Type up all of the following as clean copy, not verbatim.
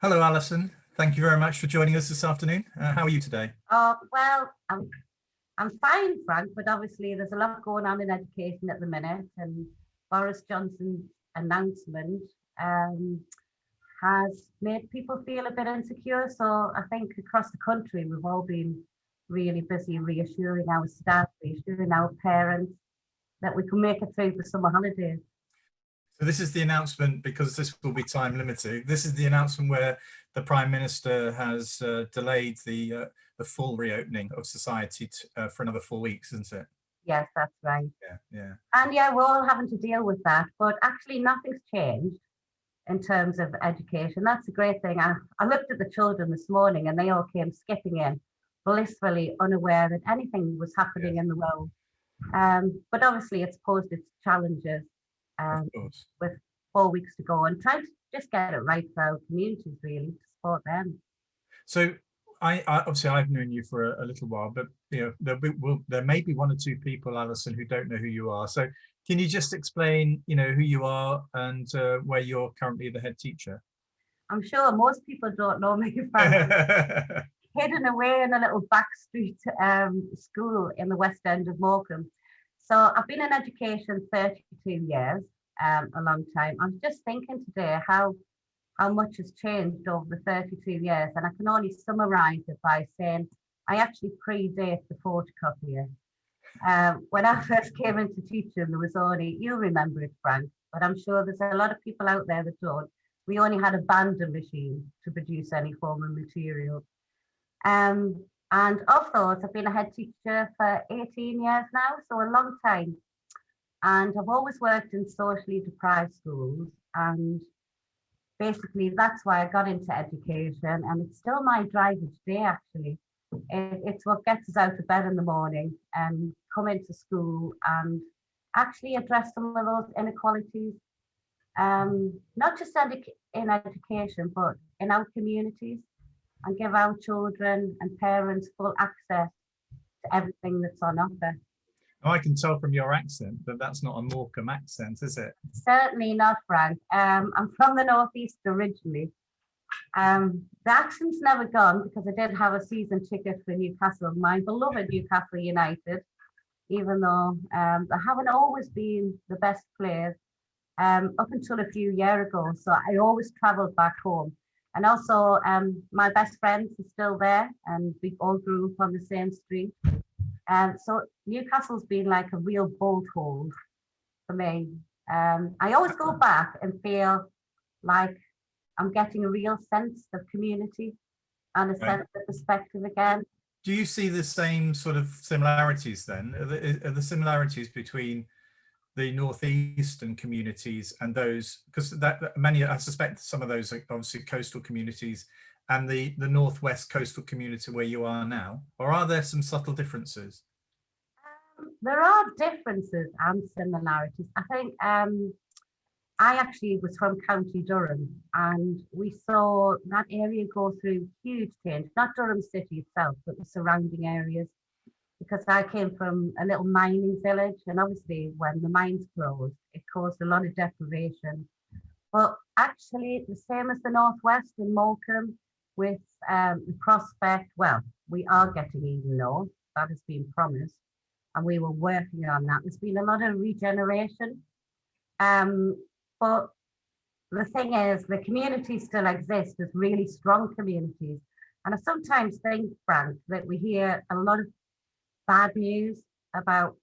Hello, Alison. Thank you very much for joining us this afternoon. How are you today? Well, I'm fine, Frank, but obviously there's a lot going on in education at the minute, and Boris Johnson's announcement um, has made people feel a bit insecure. So I think across the country, we've all been really busy reassuring our staff, reassuring our parents that we can make it through the summer holidays. So this is the announcement, because this will be time limited. This is the announcement where the Prime Minister has delayed the full reopening of society for another 4 weeks, isn't it? Yes, that's right. Yeah. And yeah, we're all having to deal with that, but actually nothing's changed in terms of education. That's a great thing. I looked at the children this morning and they all came skipping in, blissfully unaware that anything was happening in the world. But obviously it's posed its challenges Of course. with 4 weeks to go and trying to just get it right for our communities, really, to support them. So I obviously I've known you for a little while, but there may be one or two people, Alison, who don't know who you are. So can you just explain, who you are and where you're currently the head teacher? I'm sure most people don't know me, Frank. Hidden away in a little backstreet school in the West End of Morecambe. So I've been in education 32 years, a long time. I was just thinking today how much has changed over the 32 years, and I can only summarise it by saying I actually predate the photocopier. When I first came into teaching, there was only, you remember it, Frank, but I'm sure there's a lot of people out there that don't. We only had a bander machine to produce any form of material. And of those, I've been a head teacher for 18 years now, so a long time. And I've always worked in socially deprived schools. And basically, that's why I got into education. And it's still my driver today, actually. It's what gets us out of bed in the morning and come into school and actually address some of those inequalities, not just in education, but in our communities, and give our children and parents full access to everything that's on offer. Oh, I can tell from your accent that that's not a Morecambe accent, is it? Certainly not, Frank. I'm from the Northeast originally. The accent's never gone because I did have a season ticket for Newcastle, my beloved Newcastle United, even though they haven't always been the best players up until a few years ago. So I always travelled back home. And also, my best friends are still there, and we all grew up on the same street. So Newcastle's been like a real bolt hole for me. I always go back and feel like I'm getting a real sense of community and a sense of perspective again. Do you see the same sort of similarities then? Are the similarities between the northeastern communities and those, because that many, I suspect some of those are obviously coastal communities, and the northwest coastal community where you are now, or are there some subtle differences? There are differences and similarities. I think I actually was from County Durham, and we saw that area go through huge change, not Durham city itself, but the surrounding areas, because I came from a little mining village, and obviously when the mines closed, it caused a lot of deprivation. But actually, the same as the Northwest in Morecambe, with the prospect, well, we are getting even north, that has been promised, and we were working on that. There's been a lot of regeneration. But the thing is, the communities still exist as really strong communities. And I sometimes think, Frank, that we hear a lot of bad news about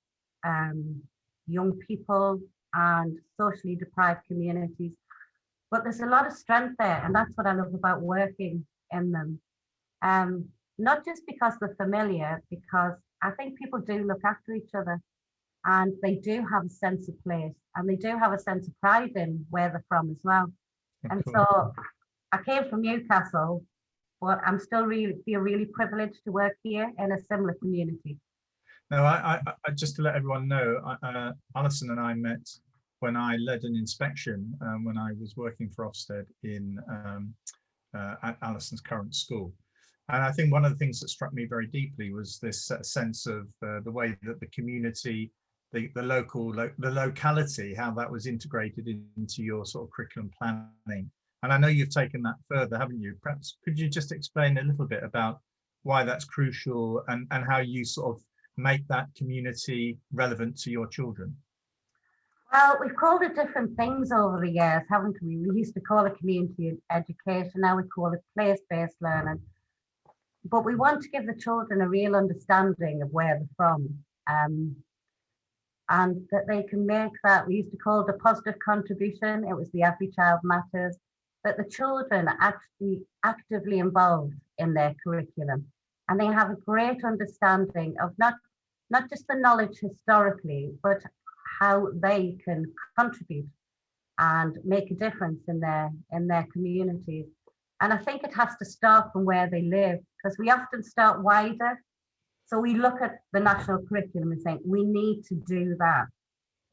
young people and socially deprived communities. But there's a lot of strength there, and that's what I love about working in them. Not just because they're familiar, because I think people do look after each other, and they do have a sense of place, and they do have a sense of pride in where they're from as well. And so I came from Newcastle, but I'm still feel really privileged to work here in a similar community. No, I just to let everyone know, Alison and I met when I led an inspection when I was working for Ofsted at Alison's current school. And I think one of the things that struck me very deeply was this sense of the way that the community, the locality, how that was integrated into your sort of curriculum planning And I know you've taken that further, haven't you? Perhaps could you just explain a little bit about why that's crucial and how you sort of make that community relevant to your children? Well, we've called it different things over the years, haven't we? We used to call it community education, now we call it place-based learning. But we want to give the children a real understanding of where they're from, and that they can make that, we used to call it a positive contribution. It was the Every Child Matters, that the children are actually actively involved in their curriculum. And they have a great understanding of not just the knowledge historically, but how they can contribute and make a difference in their communities. And I think it has to start from where they live, because we often start wider. So we look at the national curriculum and think, we need to do that.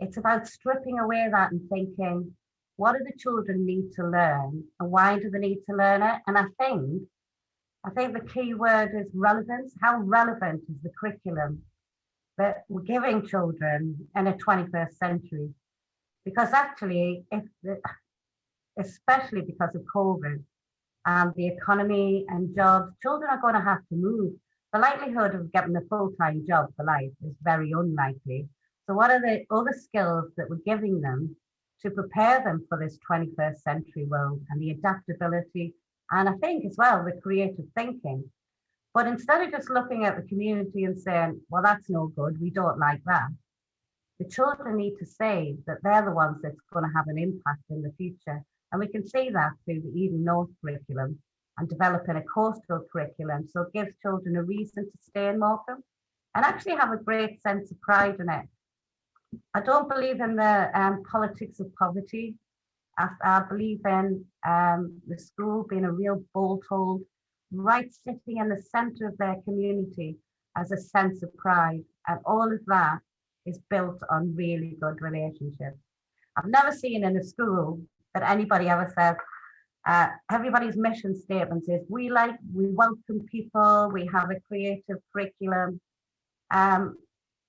It's about stripping away that and thinking, what do the children need to learn and why do they need to learn it? And I think the key word is relevance. How relevant is the curriculum that we're giving children in a 21st century? Because actually, especially because of COVID and the economy and jobs, children are going to have to move. The likelihood of getting a full-time job for life is very unlikely. So what are the other skills that we're giving them to prepare them for this 21st century world, and the adaptability, and I think as well, the creative thinking? But instead of just looking at the community and saying, well, that's no good, we don't like that, the children need to say that they're the ones that's going to have an impact in the future. And we can see that through the Eden North curriculum and developing a coastal curriculum. So it gives children a reason to stay in Morecambe and actually have a great sense of pride in it. I don't believe in the politics of poverty. I believe in the school being a real bolt-hold, right sitting in the centre of their community as a sense of pride. And all of that is built on really good relationships. I've never seen in a school that anybody ever says, everybody's mission statement is, we welcome people, we have a creative curriculum.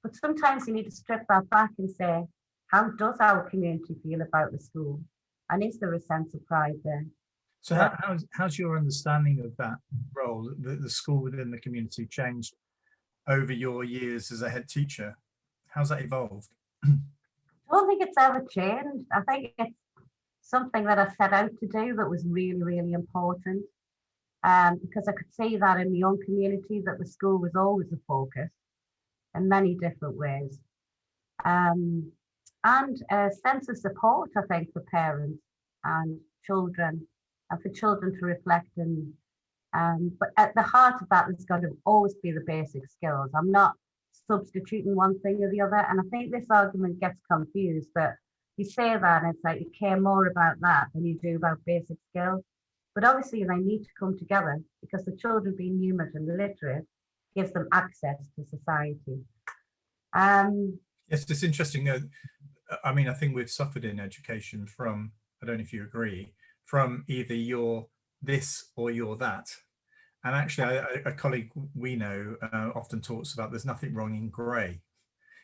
But sometimes you need to strip that back and say, how does our community feel about the school? And is there a sense of pride there? So how's your understanding of that role, the school within the community, changed over your years as a head teacher? How's that evolved? I don't think it's ever changed. I think it's something that I set out to do that was really, really important. Because I could see that in my own community, that the school was always a focus in many different ways. And a sense of support, I think, for parents and children, and for children to reflect. But at the heart of that, there's got to always be the basic skills. I'm not substituting one thing or the other. And I think this argument gets confused, that you say that and it's like you care more about that than you do about basic skills. But obviously they need to come together, because the children being numerate and literate gives them access to society. Yes, it's interesting. I mean, I think we've suffered in education from, I don't know if you agree, from either you're this or you're that. And actually, a colleague we know often talks about there's nothing wrong in grey.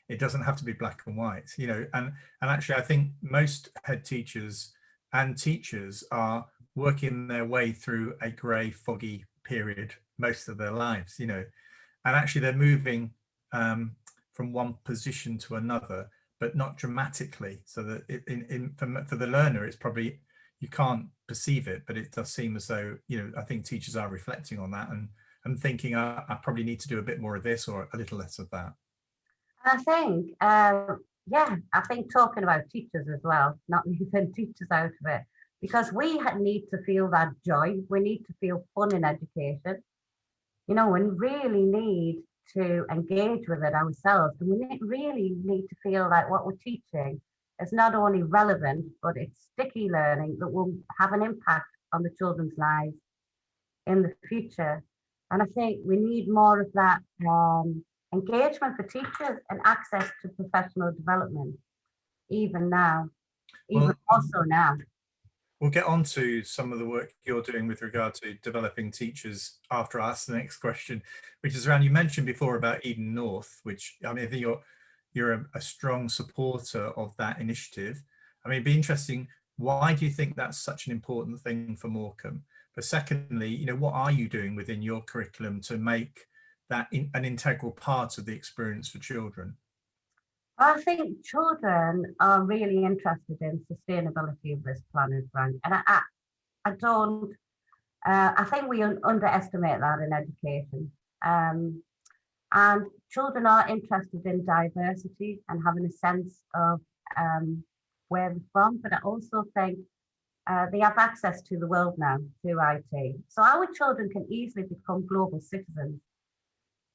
It doesn't have to be black and white, you know. And actually, I think most head teachers and teachers are working their way through a grey, foggy period most of their lives, you know. And actually, they're moving from one position to another, but not dramatically. So that for the learner, it's probably, you can't perceive it, but it does seem as though, you know, I think teachers are reflecting on that and thinking, I probably need to do a bit more of this or a little less of that. I think, yeah, I think talking about teachers as well, not leaving teachers out of it, because we need to feel that joy. We need to feel fun in education, you know, and really need to engage with it ourselves. And we really need to feel like what we're teaching is not only relevant, but it's sticky learning that will have an impact on the children's lives in the future. And I think we need more of that engagement for teachers and access to professional development, even now, even also now. We'll get on to some of the work you're doing with regard to developing teachers after I ask the next question, which is around, you mentioned before about Eden North, which, I mean, I think you're a strong supporter of that initiative. I mean, it'd be interesting, Why do you think that's such an important thing for Morecambe? But secondly, you know, what are you doing within your curriculum to make that an integral part of the experience for children? I think children are really interested in sustainability of this planet, Frank, and I don't. I think we underestimate that in education. Um, and children are interested in diversity and having a sense of um, where they're from, but I also think they have access to the world now through IT. So our children can easily become global citizens,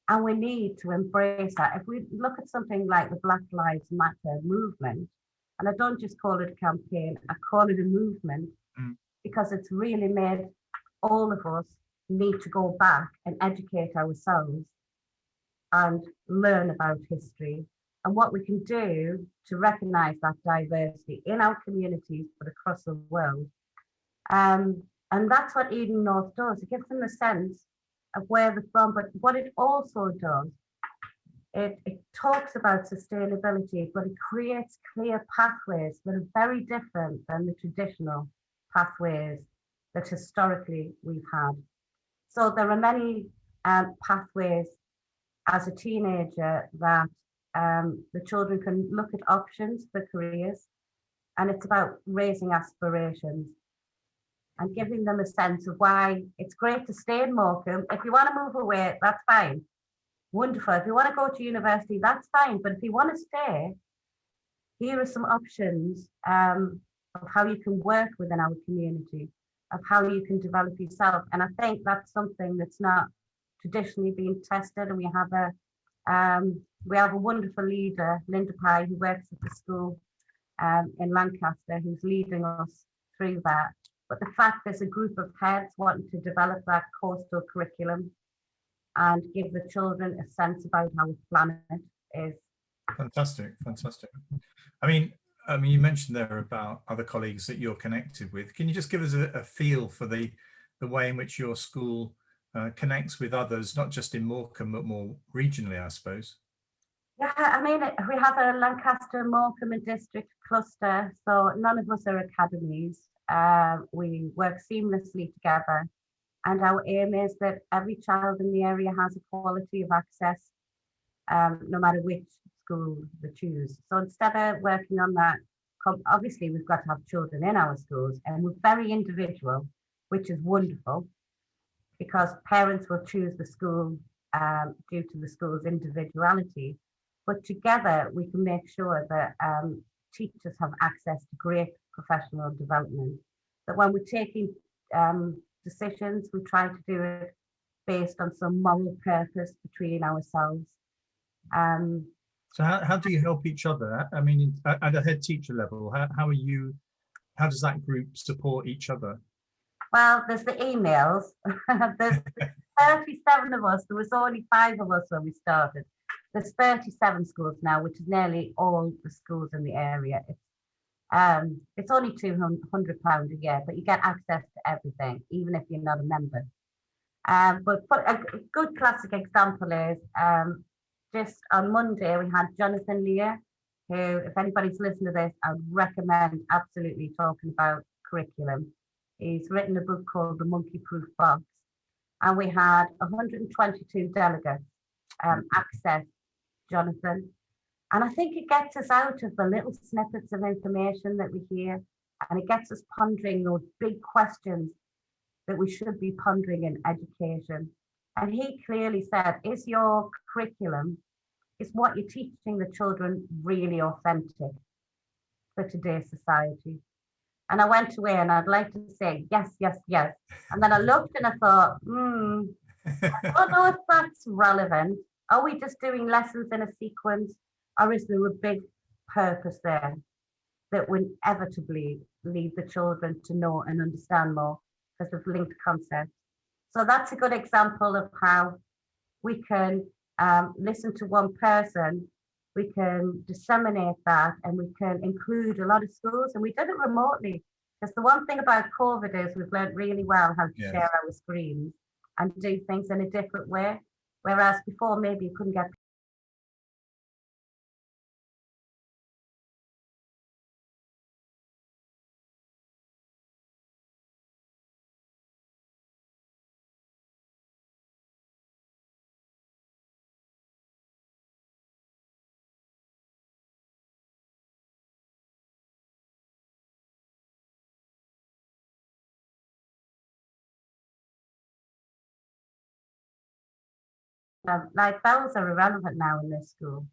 and we need to embrace that. If we look at something like the Black Lives Matter movement, and I don't just call it a campaign, I call it a movement Mm. because it's really made all of us need to go back and educate ourselves and learn about history and what we can do to recognise that diversity in our communities but across the world. And that's what Eden North does. It gives them a sense of where they're from, but what it also does, it talks about sustainability, but it creates clear pathways that are very different than the traditional pathways that historically we've had. So there are many pathways as a teenager that the children can look at options for careers, and it's about raising aspirations and giving them a sense of why it's great to stay in Morecambe. If you want to move away, that's fine. Wonderful. If you want to go to university, that's fine. But if you want to stay, here are some options of how you can work within our community, of how you can develop yourself. And I think that's something that's not traditionally been tested. And we have a wonderful leader, Linda Pye, who works at the school in Lancaster, who's leading us through that. But the fact there's a group of heads wanting to develop that coastal curriculum and give the children a sense about our planet is Fantastic, fantastic. I mean, you mentioned there about other colleagues that you're connected with. Can you just give us a feel for the way in which your school connects with others, not just in Morecambe, but more regionally, I suppose? Yeah, I mean, we have a Lancaster, Morecambe and district cluster, so none of us are academies. We work seamlessly together, and our aim is that every child in the area has equality of access, no matter which school they choose. So instead of working on that, obviously we've got to have children in our schools, and we're very individual, which is wonderful, because parents will choose the school due to the school's individuality. But together we can make sure that teachers have access to great professional development. That when we're taking decisions, we try to do it based on some moral purpose between ourselves. So how do you help each other? I mean, at a head teacher level, how does that group support each other? Well, there's the emails. There's 37 of us. There was only 5 of us when we started. There's 37 schools now, which is nearly all the schools in the area. It's only £200 a year, but you get access to everything, even if you're not a member. But a good classic example is just on Monday, we had Jonathan Lear, who, if anybody's listened to this, I would recommend absolutely talking about curriculum. He's written a book called The Monkey Proof Box, and we had 122 delegates access Jonathan. And I think it gets us out of the little snippets of information that we hear, and it gets us pondering those big questions that we should be pondering in education. And he clearly said, is your curriculum, is what you're teaching the children really authentic for today's society? And I went away and I'd like to say, yes, yes, yes. And then I looked and I thought, I don't know if that's relevant. Are we just doing lessons in a sequence? Or is there a big purpose there that would inevitably lead the children to know and understand more because of linked concepts? So that's a good example of how we can listen to one person, we can disseminate that, and we can include a lot of schools. And we did it remotely, because the one thing about COVID is we've learned really well how to share our screens and do things in a different way. Whereas before, maybe you couldn't get like bells are irrelevant now in this school.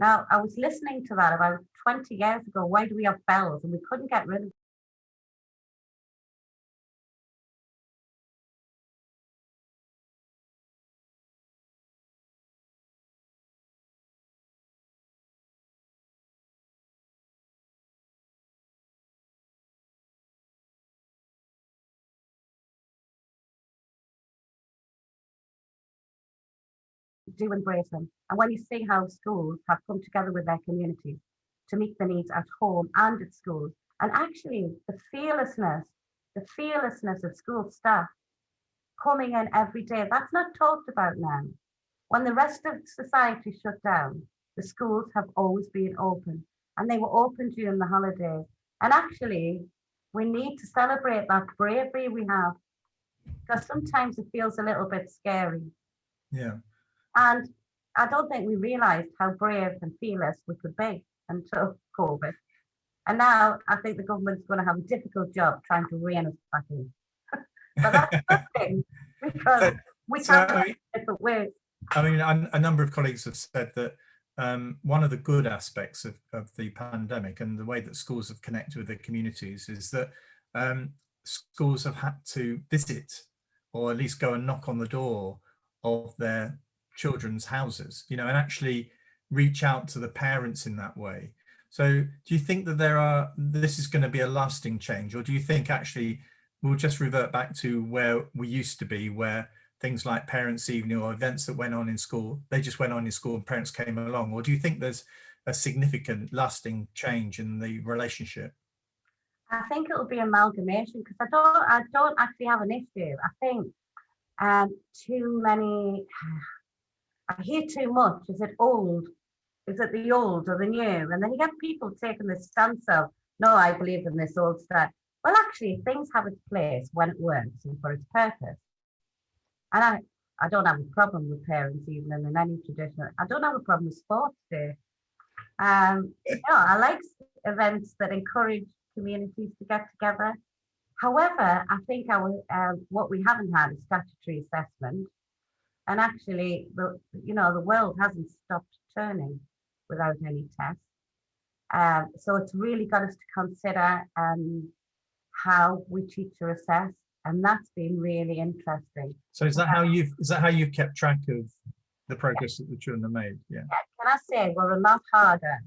Now, I was listening to that about 20 years ago. Why do we have bells? And we couldn't get rid of do embrace them. And when you see how schools have come together with their communities to meet the needs at home and at schools, and actually the fearlessness of school staff coming in every day, that's not talked about now. When the rest of society shut down, the schools have always been open, and they were open during the holidays. And actually, we need to celebrate that bravery we have, because sometimes it feels a little bit scary. Yeah. And I don't think we realised how brave and fearless we could be until COVID. And now I think the government's going to have a difficult job trying to rein us back in. But that's a good thing, because we can't do it different ways. I mean, a number of colleagues have said that one of the good aspects of the pandemic and the way that schools have connected with their communities is that schools have had to visit, or at least go and knock on the door of their children's houses, you know, and actually reach out to the parents in that way. So do you think that this is going to be a lasting change, or do you think actually we'll just revert back to where we used to be, where things like parents' evening or events that went on in school, they just went on in school and parents came along? Or do you think there's a significant lasting change in the relationship? I think it'll be amalgamation, because I don't actually have an issue. I think too many, I hear too much. Is it old? Is it the old or the new? And then you get people taking this stance of, no, I believe in this old stuff. Well, actually, things have its place when it works and for its purpose. And I don't have a problem with parents' evening in any tradition. I don't have a problem with sports day. I like events that encourage communities to get together. However, I think what we haven't had is statutory assessment. And actually, the world hasn't stopped turning without any tests. So it's really got us to consider how we teacher assess, and that's been really interesting. So is that how you've kept track of the progress that the children have made? Yeah. Can I say we're a lot harder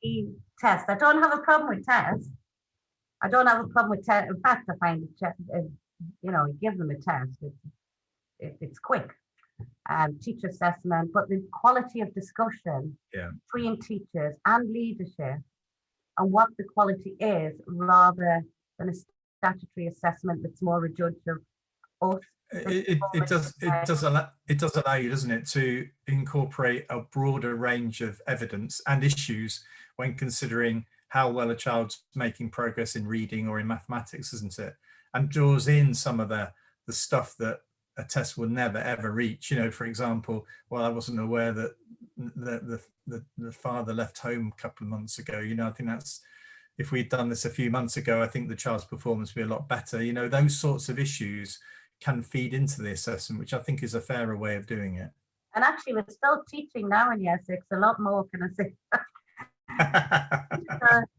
in tests? I don't have a problem with tests. I don't have a problem with tests. In fact, I find you give them a test. It's quick. Teacher assessment, but the quality of discussion between teachers and leadership, and what the quality is, rather than a statutory assessment that's more a judge of us. It does allow you, doesn't it, to incorporate a broader range of evidence and issues when considering how well a child's making progress in reading or in mathematics, isn't it? And draws in some of the stuff that a test will never ever reach. For example, well, I wasn't aware that the father left home a couple of months ago. I think that's, if we'd done this a few months ago, I think the child's performance would be a lot better. Those sorts of issues can feed into the assessment, which I think is a fairer way of doing it. And actually, we're still teaching now in year 6 a lot more, can I say?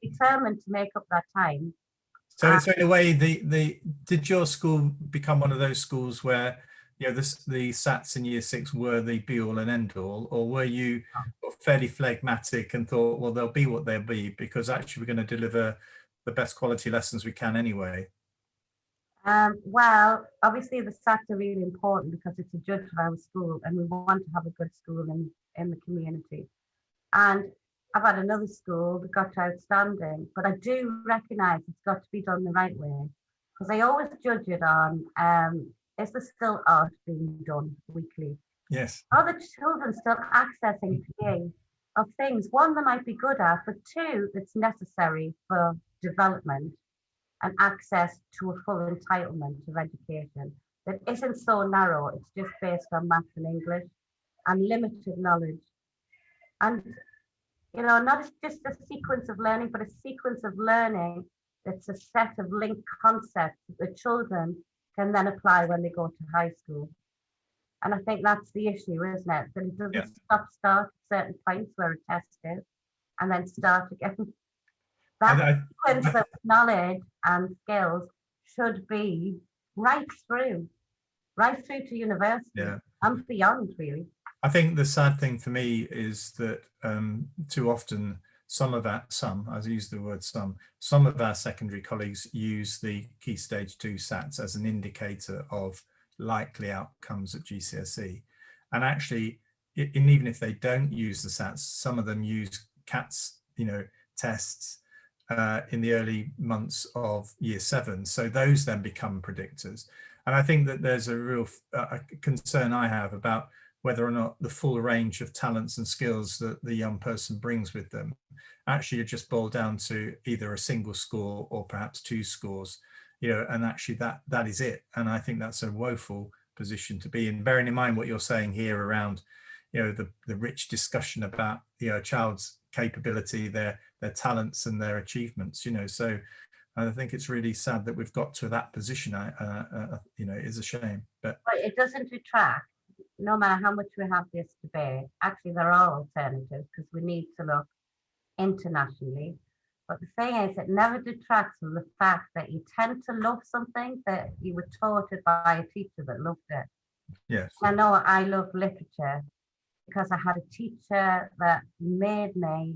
Determined to make up that time. So in a way, did your school become one of those schools where the SATs in year 6 were the be all and end all, or were you fairly phlegmatic and thought, well, they'll be what they'll be, because actually we're going to deliver the best quality lessons we can anyway? Well, obviously the SATs are really important because it's a judge of our school, and we want to have a good school in the community. And I've had another school that got outstanding, but I do recognise it's got to be done the right way, because I always judge it on, is there still art being done weekly? Yes. Are the children still accessing PA of things, one, they might be good at, but two, that's necessary for development and access to a full entitlement of education that isn't so narrow, it's just based on maths and English and limited knowledge. And not just a sequence of learning, but a sequence of learning that's a set of linked concepts that the children can then apply when they go to high school. And I think that's the issue, isn't it? That it doesn't start at certain points where a test is and then start again. That sequence of knowledge and skills should be right through to university and beyond, really. I think the sad thing for me is that too often I'll use the word some of our secondary colleagues use the Key Stage 2 SATs as an indicator of likely outcomes at GCSE. And actually, even if they don't use the SATs, some of them use CATS, tests in the early months of year 7. So those then become predictors. And I think that there's a real concern I have about whether or not the full range of talents and skills that the young person brings with them actually just boil down to either a single score or perhaps 2 scores, and actually that is it. And I think that's a woeful position to be in, bearing in mind what you're saying here around, the rich discussion about, a child's capability, their talents and their achievements, so I think it's really sad that we've got to that position. It is a shame, but it doesn't detract. No matter how much we have this debate, actually there are alternatives because we need to look internationally. But the thing is, it never detracts from the fact that you tend to love something that you were taught it by a teacher that loved it. Yes. I know I love literature because I had a teacher that made me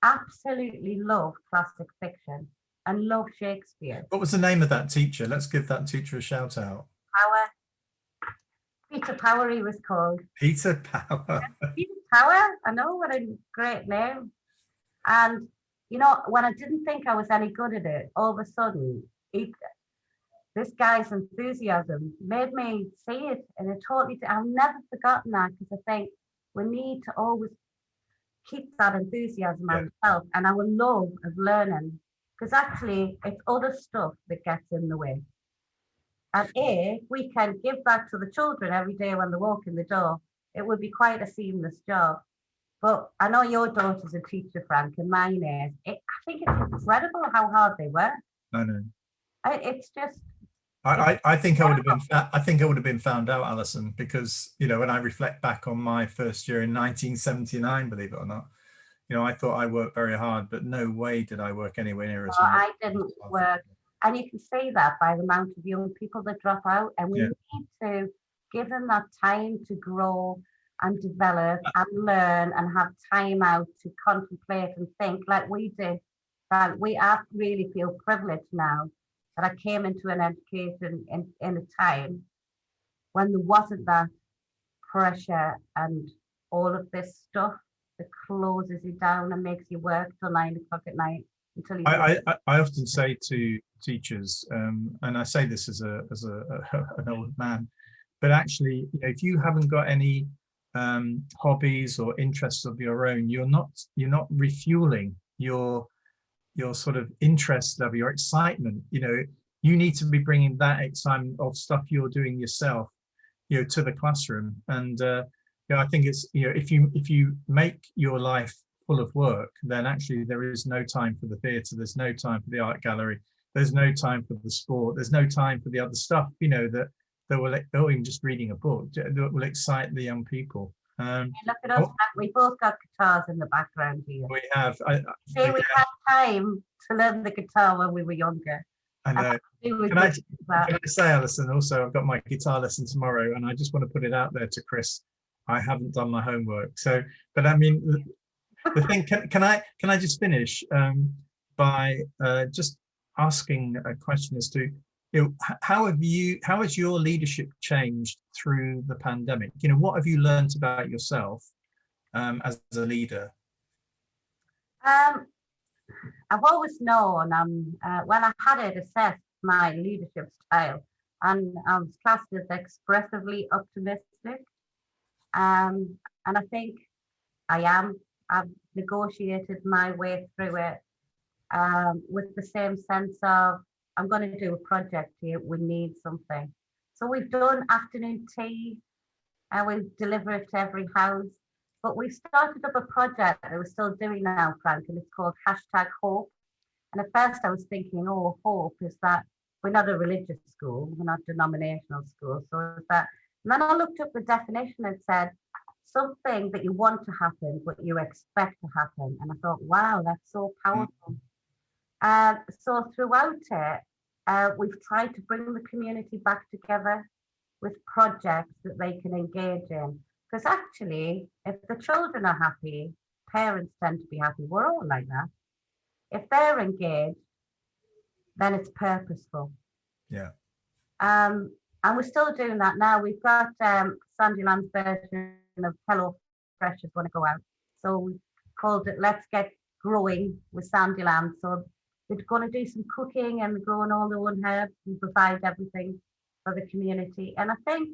absolutely love classic fiction and love Shakespeare. What was the name of that teacher? Let's give that teacher a shout out. Peter Power, he was called. Peter Power. Peter Power, I know, what a great name. And, when I didn't think I was any good at it, all of a sudden, this guy's enthusiasm made me see it in a totally, I've never forgotten that because I think we need to always keep that enthusiasm ourselves and our love of learning, because actually it's other stuff that gets in the way. And if we can give that to the children every day when they walk in the door, it would be quite a seamless job. But I know your daughter's a teacher, Frank, and mine is. I think it's incredible how hard they work. I know. It's just. I think I would have been. I think I would have been found out, Alison, because when I reflect back on my first year in 1979, believe it or not, I thought I worked very hard, but no way did I work anywhere near as hard. I didn't work. And you can see that by the amount of young people that drop out. And we need to give them that time to grow and develop and learn and have time out to contemplate and think like we did. I really feel privileged now that I came into an education in a time when there wasn't that pressure and all of this stuff that closes you down and makes you work till 9 o'clock at night. I often say to teachers, and I say this as an old man, but actually, if you haven't got any hobbies or interests of your own, you're not refueling your sort of interest of your excitement. You need to be bringing that excitement of stuff you're doing yourself, to the classroom. And I think it's if you make your life full of work, then actually there is no time for the theatre, there's no time for the art gallery, there's no time for the sport, there's no time for the other stuff, that will, even just reading a book, that will excite the young people. Look at us, we both got guitars in the background here. We have. We had time to learn the guitar when we were younger. I know. Can I say, Alison, also I've got my guitar lesson tomorrow, and I just want to put it out there to Chris. I haven't done my homework, so, but I mean, the thing, can I just finish by just asking a question as to, how has your leadership changed through the pandemic? What have you learned about yourself as a leader? I've always known when I had it assessed my leadership style, and I was classed as expressively optimistic, and I think I am. I've negotiated my way through it with the same sense of, I'm going to do a project here, we need something. So we've done afternoon tea and we deliver it to every house. But we started up a project that we're still doing now, Frank, and it's called #Hope. And at first I was thinking, hope is that we're not a religious school, we're not a denominational school. So is that And then I looked up the definition and said, something that you want to happen, but you expect to happen. And I thought, wow, that's so powerful. So throughout it, we've tried to bring the community back together with projects that they can engage in. Because actually, if the children are happy, parents tend to be happy. We're all like that. If they're engaged, then it's purposeful. Yeah. And we're still doing that now. We've got Sandylands version of Hello Fresh is going to go out. So we called it Let's Get Growing with Sandyland. So they're going to do some cooking and growing all their own herbs and provide everything for the community. And I think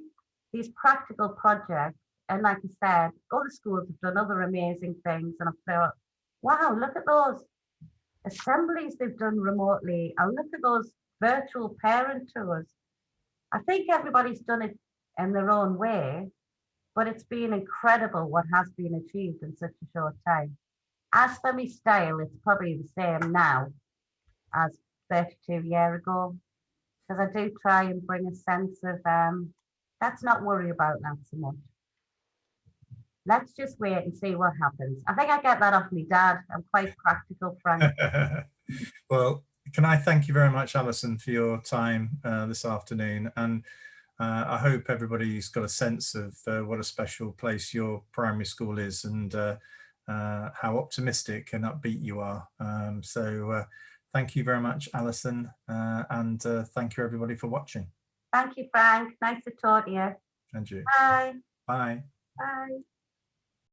these practical projects, and like I said, other schools have done other amazing things. And I thought, wow, look at those assemblies they've done remotely. And look at those virtual parent tours. I think everybody's done it in their own way, but it's been incredible what has been achieved in such a short time. As for my style, it's probably the same now as 32 years ago, because I do try and bring a sense of let's not worry about that so much. Let's just wait and see what happens. I think I get that off my dad. I'm quite practical, Frank. Well, can I thank you very much, Alison, for your time this afternoon. And I hope everybody's got a sense of what a special place your primary school is, and how optimistic and upbeat you are. So thank you very much, Alison, and thank you everybody for watching. Thank you, Frank. Nice to talk to you. And you. Bye. Bye. Bye.